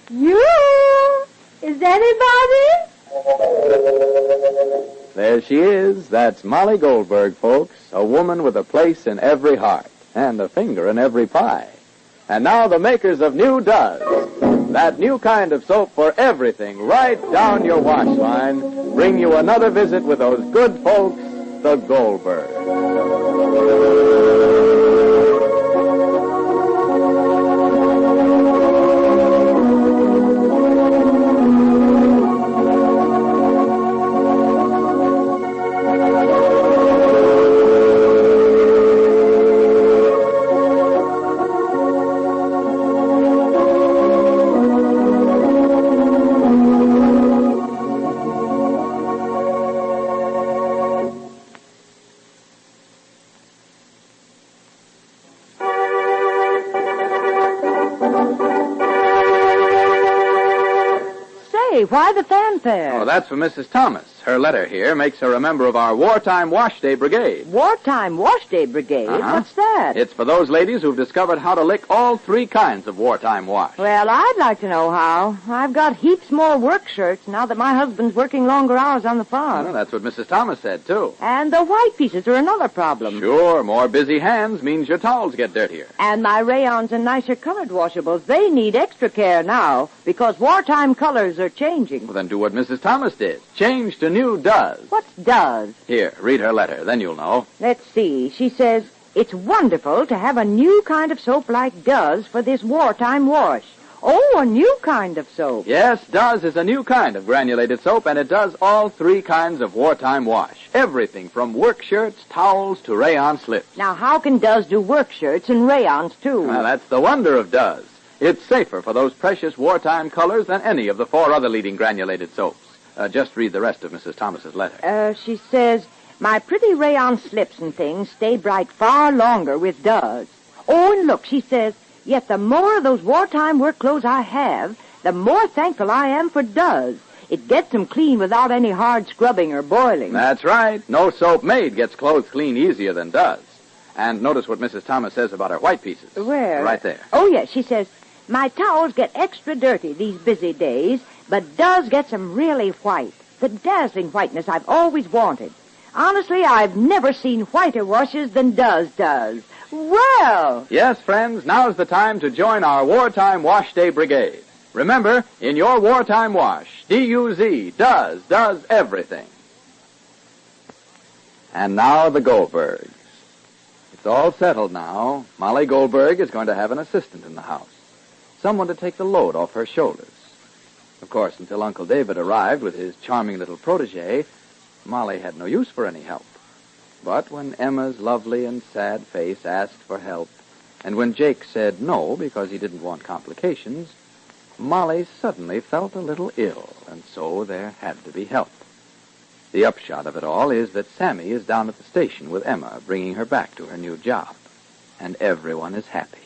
You? Is anybody? There she is. That's Molly Goldberg, folks. A woman with a place in every heart and a finger in every pie. And now the makers of New Does. That new kind of soap for everything right down your wash line bring you another visit with those good folks, the Goldbergs. Why the fanfare? Oh, that's for Mrs. Thomas. Her letter here makes her a member of our Wartime Wash Day Brigade. Wartime Wash Day Brigade? Uh-huh. What's that? It's for those ladies who've discovered how to lick all three kinds of wartime wash. Well, I'd like to know how. I've got heaps more work shirts now that my husband's working longer hours on the farm. Well, that's what Mrs. Thomas said, too. And the white pieces are another problem. Sure, more busy hands means your towels get dirtier. And my rayons and nicer colored washables, they need extra care now because wartime colors are changing. Well, then do what Mrs. Thomas did. Change to New Does. What's Does? Here, read her letter, then you'll know. Let's see. She says, it's wonderful to have a new kind of soap like Does for this wartime wash. Oh, a new kind of soap. Yes, Does is a new kind of granulated soap, and it does all three kinds of wartime wash. Everything from work shirts, towels, to rayon slips. Now, how can Does do work shirts and rayons, too? Well, that's the wonder of Does. It's safer for those precious wartime colors than any of the four other leading granulated soaps. Just read the rest of Mrs. Thomas's letter. She says, my pretty rayon slips and things stay bright far longer with Does. Oh, and look, she says, yet the more of those wartime work clothes I have, the more thankful I am for Does. It gets them clean without any hard scrubbing or boiling. That's right. No soap made gets clothes clean easier than Does. And notice what Mrs. Thomas says about her white pieces. Where? Right there. Oh, yes, she says, my towels get extra dirty these busy days, but Does gets them really white. The dazzling whiteness I've always wanted. Honestly, I've never seen whiter washes than Does does. Well! Yes, friends, now's the time to join our Wartime Wash Day Brigade. Remember, in your wartime wash, D-U-Z, does everything. And now the Goldbergs. It's all settled now. Molly Goldberg is going to have an assistant in the house. Someone to take the load off her shoulders. Of course, until Uncle David arrived with his charming little protege, Molly had no use for any help. But when Emma's lovely and sad face asked for help, and when Jake said no because he didn't want complications, Molly suddenly felt a little ill, and so there had to be help. The upshot of it all is that Sammy is down at the station with Emma, bringing her back to her new job. And everyone is happy.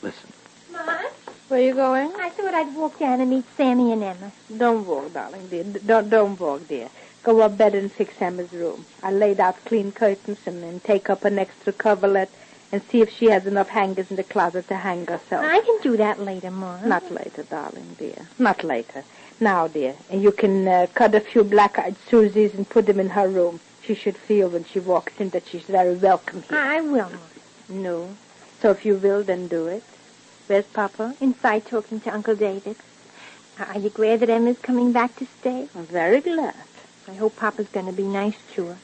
Listen. Ma? Where are you going? I thought I'd walk down and meet Sammy and Emma. Don't walk, darling, dear. Don't walk, dear. Go up bed and fix Emma's room. I laid out clean curtains and then take up an extra coverlet and see if she has enough hangers in the closet to hang herself. I can do that later, Ma. Not later, darling, dear. Not later. Now, dear, and you can cut a few black-eyed Susies and put them in her room. She should feel when she walks in that she's very welcome here. I will, Ma. No. So if you will, then do it. Where's Papa? Inside talking to Uncle David. Are you glad that Emma's coming back to stay? I'm very glad. I hope Papa's going to be nice to her.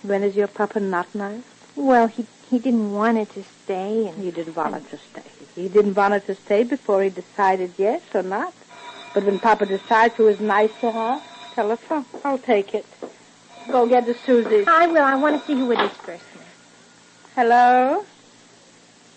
When is your Papa not nice? Well, he didn't want her to stay. And he didn't want her to stay. He didn't want her to stay before he decided yes or not. But when Papa decides who is nice to her, tell her so. I'll take it. Go get the Susies. I will. I want to see who it is first. Hello?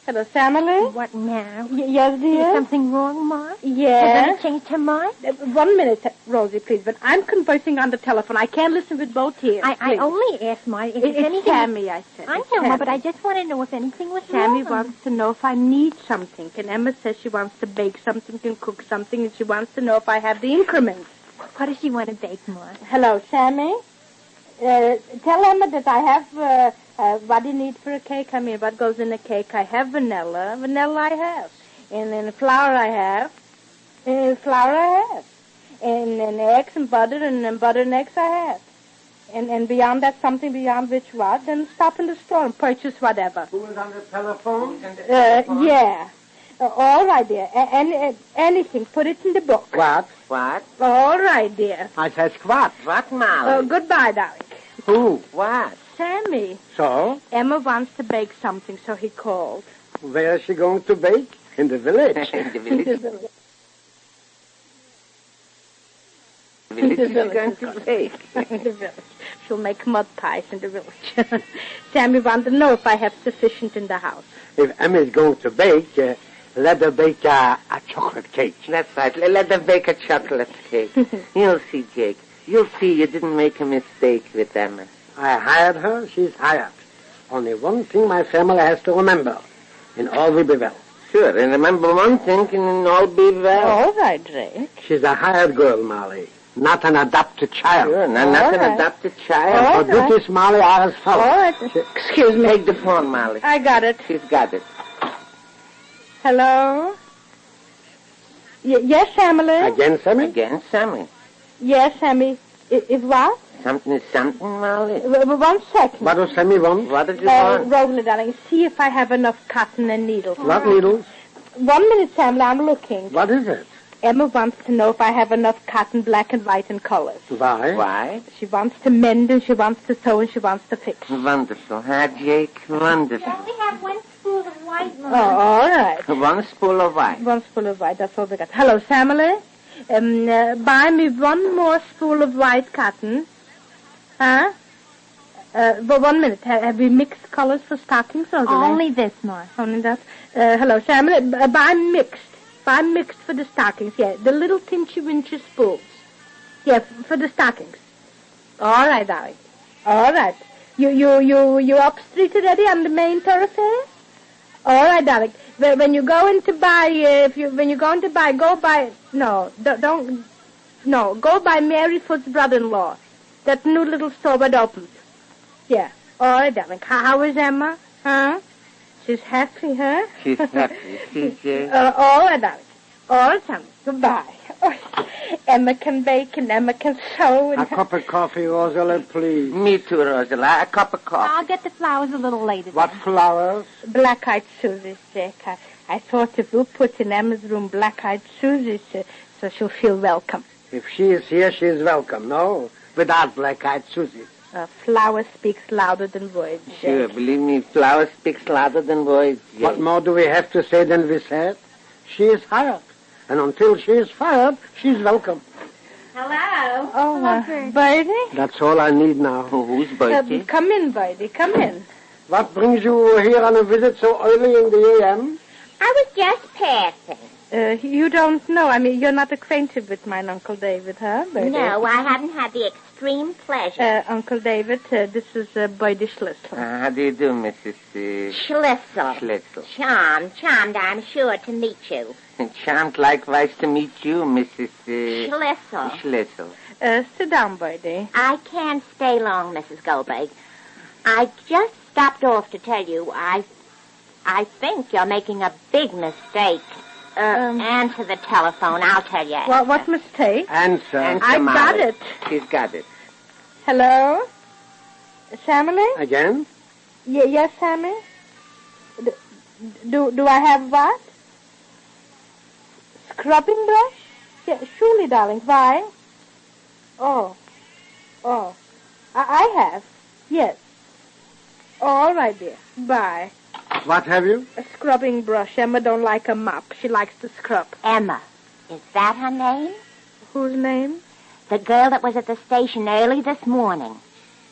Hello, Sammy? What now? Yes, dear? Is something wrong, Ma? Yes. Has Emma changed her mind? 1 minute, Rosie, please. But I'm conversing on the telephone. I can't listen with both ears. I only asked, Ma, if it's anything... Sammy, I said. I know, Ma, but I just want to know if anything was Sammy wrong. wants to know if I need something. And Emma says she wants to bake something and cook something, and she wants to know if I have the increments. What does she want to bake, Ma? Hello, Sammy? Tell Emma that I have... what do you need for a cake? I mean, what goes in a cake? I have vanilla. Vanilla I have. And then flour I have. Flour I have. And eggs and butter and butter and eggs I have. And beyond that, something beyond which what, then stop in the store and purchase whatever. Who is on the telephone? Yeah. All right, dear. Anything. Put it in the book. What? All right, dear. I says what? What, Molly? Goodbye, darling. Who? What? Sammy. So? Emma wants to bake something, so he called. Where is she going to bake? In the village. In the village. In the She's village. going to bake. In the village. She'll make mud pies in the village. Sammy wants to know if I have sufficient in the house. If Emma is going to bake, let her bake a chocolate cake. That's right. Let them bake a chocolate cake. You'll see, Jake. You'll see you didn't make a mistake with Emma. I hired her, she's hired. Only one thing my family has to remember, and all will be well. Sure, and remember one thing, and all be well. All right, Drake. She's a hired girl, Molly, not an adopted child. Sure, not All an right. adopted child. All Her duties, Molly, are as All follows. right. Excuse me. Take the phone, Molly. I got it. She's got it. Hello? Yes, Emily? Again, Sammy? Again, Sammy. Yes, Sammy. If what? Something is something, Molly. 1 second. What does Sammy want? What did you want? Rosalie, darling, see if I have enough cotton and needles. What needles? 1 minute, Sammy, I'm looking. What is it? Emma wants to know if I have enough cotton, black and white, and colors. Why? Why? She wants to mend, and she wants to sew, and she wants to fix. Wonderful, huh, Jake? Wonderful. We have 1 spool of white, Oh, all right. 1 spool of white. 1 spool of white, that's all we got. Hello, Sammy. Buy me 1 more spool of white cotton. Huh? But 1 minute. Have we mixed colors for stockings? Or Only this, Ma. Only that. Hello, Sammy. Buy mixed. Buy mixed for the stockings. Yeah, the little tinchy-winchy spools. Yeah, for the stockings. All right, darling. All right. You up street already on the main thoroughfare? All right, darling. When you go in to buy, when you're going to buy, go by. No, don't. No, go by Mary Foot's brother-in-law. That new little store that opened. Yeah. All right, darling. How is Emma? Huh? She's happy, huh? She's happy. She's, all right, darling. All right, darling. Goodbye. Oh, Emma can bake and Emma can sew. And A cup of coffee, Rosalind, please. Me too, Rosala. A cup of coffee. I'll get the flowers a little later. What flowers? Black-eyed Susie, Dick. I thought if we'll put in Emma's room black-eyed Susie, so she'll feel welcome. If she is here, she is welcome. No, without black-eyed Susie. Flower speaks louder than words. Sure, believe me, flower speaks louder than words. Jake. What more do we have to say than we said? She is hired. And until she is fired, she's welcome. Hello. Oh, Birdie? That's all I need now. Who's Birdie? Come in, Birdie. Come in. What brings you here on a visit so early in the a.m.? I was just passing. You don't know. I mean, you're not acquainted with mine Uncle David, huh, Birdie? No, I haven't had the extreme pleasure. Uncle David, this is Birdie Schlissel. How do you do, Mrs. Schlissel. Schlissel? Charmed, I'm sure, to meet you. And charmed likewise to meet you, Mrs. Schlissel. Schlissel. Sit down, Birdie. I can't stay long, Mrs. Goldberg. I just stopped off to tell you I think you're making a big mistake. Answer the telephone. I'll tell you. What mistake? Answer. I got it. She's got it. Hello? Sammy? Again? Yes, Sammy? Do I have what? Scrubbing brush? Yeah, surely, darling. Why? Oh. I have. Yes. All right, dear. Bye. What have you? A scrubbing brush. Emma don't like a mop. She likes to scrub. Emma. Is that her name? Whose name? The girl that was at the station early this morning.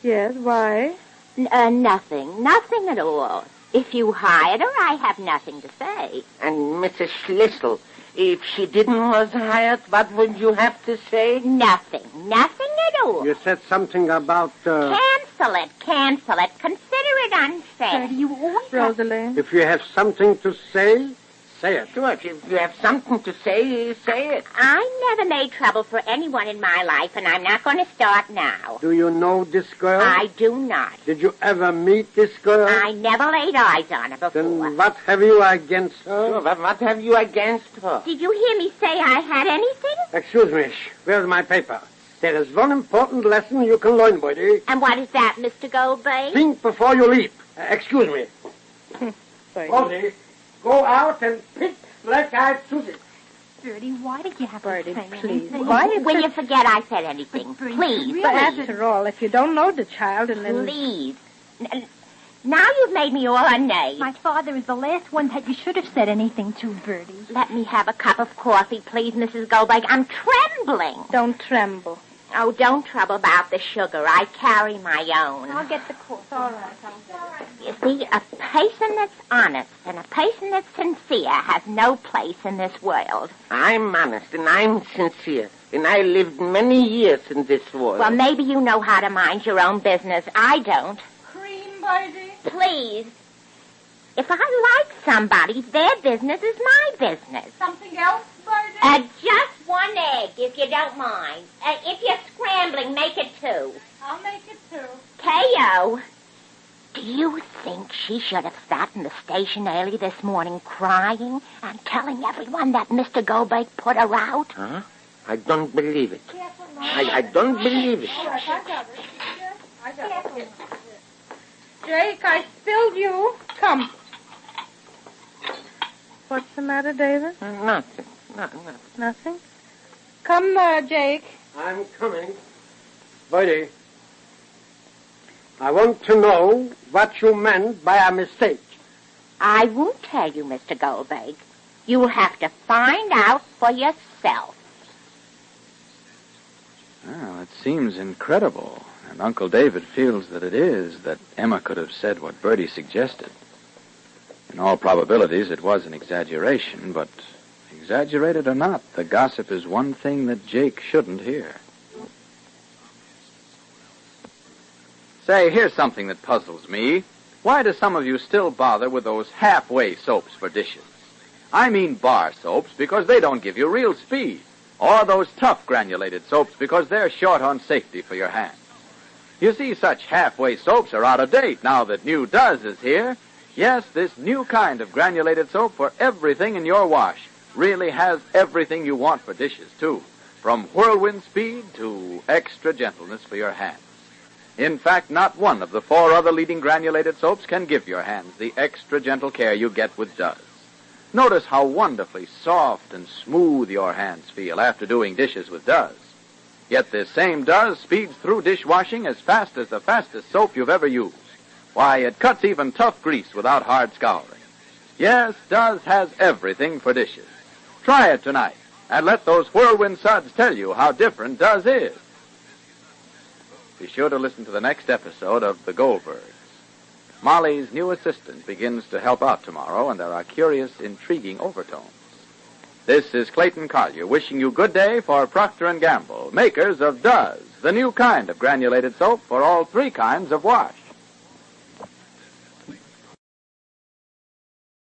Yes, why? Nothing. Nothing at all. If you hired her, I have nothing to say. And Mrs. Schlissel, if she didn't was hired, what would you have to say? Nothing. Nothing at all. You said something about, Cancel it. Consider it unsaid. You always Rosalie. if you have something to say, Say it. George, if you have something to say, say it. I never made trouble for anyone in my life, and I'm not going to start now. Do you know this girl? I do not. Did you ever meet this girl? I never laid eyes on her before. Then what have you against her? Sure, what have you against her? Did you hear me say I had anything? Excuse me. Where's my paper? There is one important lesson you can learn, Birdie. And what is that, Mr. Goldberg? Think before you leap. Excuse me. Birdie, go out and pick black-eyed Susie. Birdie, why did you have Birdie, to say please. anything? Why is Will it... you forget I said anything? Birdie, Please. really? But after all, if you don't know the child and then... Please. Now you've made me all unnave. My father is the last one that you should have said anything to, Birdie. Let me have a cup of coffee, please, Mrs. Goldberg. I'm trembling. Don't tremble. Oh, don't trouble about the sugar. I carry my own. I'll get the coffee. All right. You see, a person that's honest and a person that's sincere has no place in this world. I'm honest and I'm sincere, and I lived many years in this world. Well, maybe you know how to mind your own business. I don't. Cream, Birdie. Please. If I like somebody, their business is my business. Something else, Birdie? Just one egg, if you don't mind. If you're scrambling, make it 2. I'll make it 2. K.O., do you think she should have sat in the station early this morning crying and telling everyone that Mr. Goldberg put her out? Huh? I don't believe it. I don't believe it. I got it. Jake, I spilled you. Come. What's the matter, David? Nothing. Nothing? Come, Jake. I'm coming. Birdie, I want to know what you meant by a mistake. I won't tell you, Mr. Goldberg. You'll have to find out for yourself. Well, it seems incredible, and Uncle David feels that it is, that Emma could have said what Birdie suggested. In all probabilities, it was an exaggeration, but exaggerated or not, the gossip is one thing that Jake shouldn't hear. Say, here's something that puzzles me. Why do some of you still bother with those halfway soaps for dishes? I mean bar soaps because they don't give you real speed. Or those tough granulated soaps because they're short on safety for your hands. You see, such halfway soaps are out of date now that new Does is here. Yes, this new kind of granulated soap for everything in your wash really has everything you want for dishes, too. From whirlwind speed to extra gentleness for your hands. In fact, not one of the 4 other leading granulated soaps can give your hands the extra gentle care you get with Does. Notice how wonderfully soft and smooth your hands feel after doing dishes with Does. Yet this same Does speeds through dishwashing as fast as the fastest soap you've ever used. Why, it cuts even tough grease without hard scouring. Yes, Does has everything for dishes. Try it tonight, and let those whirlwind suds tell you how different Does is. Be sure to listen to the next episode of The Goldbergs. Molly's new assistant begins to help out tomorrow, and there are curious, intriguing overtones. This is Clayton Collier wishing you good day for Procter & Gamble, makers of Does, the new kind of granulated soap for all 3 kinds of wash.